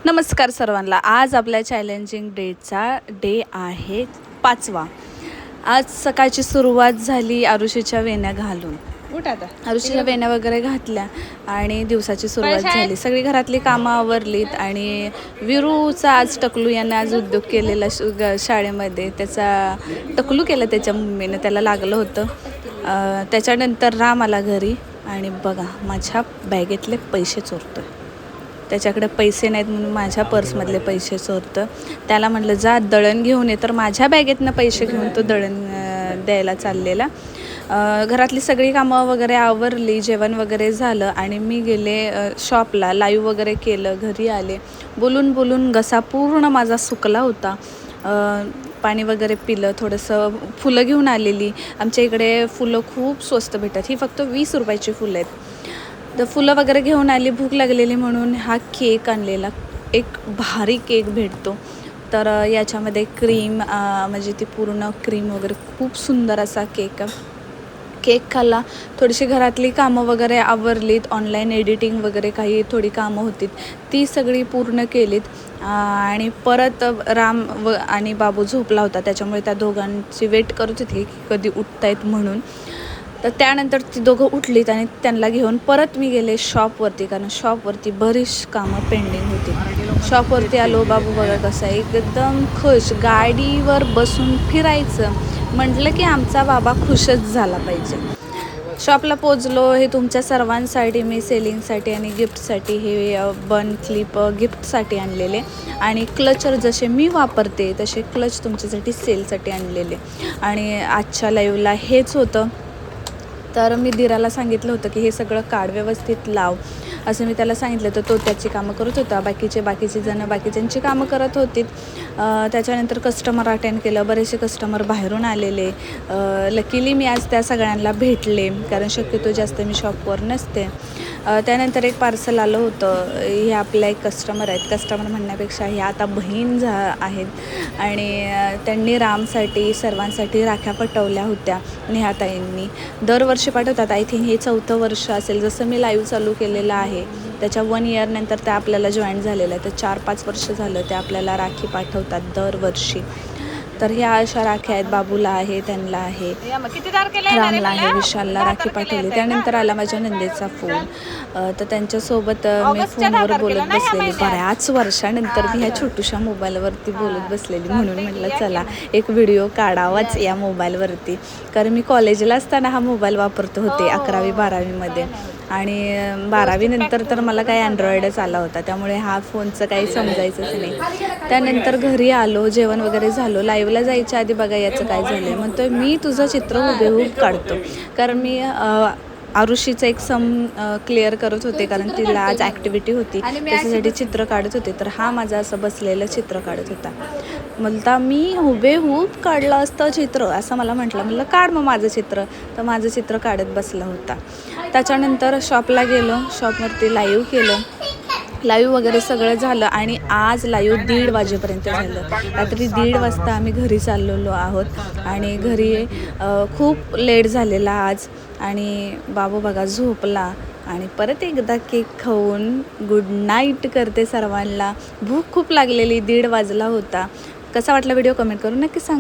नमस्कार सर्वांना. आज आपल्या चॅलेंजिंग डेचा डे आहे 5वा. आज सकाळची सुरुवात झाली आरुषीच्या वेण्या घालून. आरुषीच्या वेण्या वगैरे घातल्या आणि दिवसाची सुरुवात झाली. सगळी घरातली कामं आवरलीत आणि विरूचा आज टकलू यांनी आज उद्योग केलेला शाळेमध्ये. त्याचा टकलू केलं त्याच्या मम्मीनं, त्याला लागलं होतं. त्याच्यानंतर राम आला घरी आणि बघा माझ्या बॅगेतले पैसे चोरतोय. त्याच्याकडे पैसे नाहीत म्हणून माझ्या पर्समधले पैसे चोरतं. त्याला म्हटलं जा दळण घेऊन ये, तर माझ्या बॅगेतनं पैसे घेऊन तो दळण द्यायला चाललेला. घरातली सगळी कामं वगैरे आवरली, जेवण वगैरे झालं आणि मी गेले शॉपला. लाईव्ह वगैरे केलं, घरी आले. बोलून बोलून घसा पूर्ण माझा सुकला होता. पाणी वगैरे पिलं, थोडंसं फुलं घेऊन आलेली. आमच्या इकडे फुलं खूप स्वस्त भेटतात. ही फक्त 20 रुपयाची फुलं आहेत. तर फुलं वगैरे घेऊन आली. भूक लागलेली म्हणून हा केक आणलेला. एक भारी केक भेटतो. तर याच्यामध्ये क्रीम म्हणजे ती पूर्ण क्रीम वगैरे खूप सुंदर असा केक खाल्ला. थोडीशी घरातली कामं वगैरे आवरलीत. ऑनलाईन एडिटिंग वगैरे काही थोडी कामं होतीत, ती सगळी पूर्ण केलीत. आणि परत राम आणि बाबू झोपला होता, त्याच्यामुळे त्या दोघांची वेट करत होती की कधी उठतायत म्हणून. तर त्यानंतर ती दोघं उठलीत आणि त्यांना घेऊन परत मी गेले शॉपवरती, कारण शॉपवरती बरीच कामं पेंडिंग होती. शॉपवरती आलो. बाबू बघा कसा एकदम खुश. गाडीवर बसून फिरायचं म्हटलं की आमचा बाबा खुशच झाला पाहिजे. शॉपला पोचलो. हे तुमच्या सर्वांसाठी मी सेलिंगसाठी आणि गिफ्टसाठी हे बन क्लिप गिफ्टसाठी आणलेले आणि क्लचर जसे मी वापरते तसे क्लच तुमच्यासाठी सेलसाठी आणलेले. आणि आजच्या लाईव्हला हेच होतं. तर मी दिराला सांगितलं होतं की हे सगळं काढ, व्यवस्थित लाव, असं मी त्याला सांगितलं. तर तो त्याची कामं करत होता. बाकीचे जणं बाकीच्यांची कामं करत होती. त्याच्यानंतर कस्टमर अटेंड केलं. बरेचसे कस्टमर बाहेरून आलेले. लकीली मी आज त्या सगळ्यांना भेटले, कारण शक्यतो जास्त मी शॉपवर नसते. त्यानंतर एक पार्सल आलं होतं. हे आपल्या एक कस्टमर आहेत, कस्टमर म्हणण्यापेक्षा हे आता बहीण आहेत आणि त्यांनी रामसाठी सर्वांसाठी राख्या पटवल्या होत्या नेहाताईंनी. दरवर्षी पाठवतात. आय थिंक हे 4थं वर्ष असेल. जसं मी लाईव्ह चालू केलेलं आहे त्याच्या 1 इयर नंतर त्या आपल्याला जॉईन झालेलं आहे. तर 4-5 वर्ष झालं ते आपल्याला राखी पाठवतात दरवर्षी. तर ह्या अशा राख्या आहेत. बाबूला आहे, त्यांना आहे, रामला आहे, विशालला राखी पाठवली. त्यानंतर आला माझ्या नंदेचा फोन. तर त्यांच्यासोबत मी फोनवर बोलत बसलेली. बऱ्याच वर्षानंतर मी ह्या छोटूशा मोबाईलवरती बोलत बसलेली, म्हणून म्हटलं चला एक व्हिडिओ काढावाच या मोबाईलवरती. कारण मी कॉलेजला असताना हा मोबाईल वापरत होते 11वी-12वीमध्ये आणि 12वी नंतर तर मला काही अँड्रॉईडच आला होता, त्यामुळे हा फोनचं काही समजायचंच नाही. त्यानंतर घरी आलो, जेवण वगैरे झालं. लाईव्हला जायच्या आधी बघा याचं काय झालं म्हणतोय, मी तुझं चित्र हुबेहूब काढतो. कारण मी आरुषीचं एक क्लिअर करत होते, कारण तिला आज ॲक्टिव्हिटी होती, त्याच्यासाठी चित्र काढत होते. तर हा माझा असं बसलेलं चित्र काढत होता. म्हणता मी हुबेहूब काढलं असतं चित्र, असं मला म्हटलं. म्हणलं काढ मग माझं चित्र. तर माझं चित्र काढत बसला होता. त्याच्यानंतर शॉपला गेलो. शॉपवरती लाईव्ह केलं. लाईव्ह वगैरे सगळं झालं आणि आज लाईव्ह 1:30 वाजेपर्यंत झालं. रात्री 1:30 वाजता आम्ही घरी चाललेलो आहोत आणि घरी खूप लेट झालेला आज. आणि बाबू बघा झोपला आणि परत एकदा केक खाऊन गुड नाईट करते सर्वांना. भूक खूप लागलेली, 1:30 वाजला होता. कसा वाटला व्हिडिओ कमेंट करून नक्की सांगा.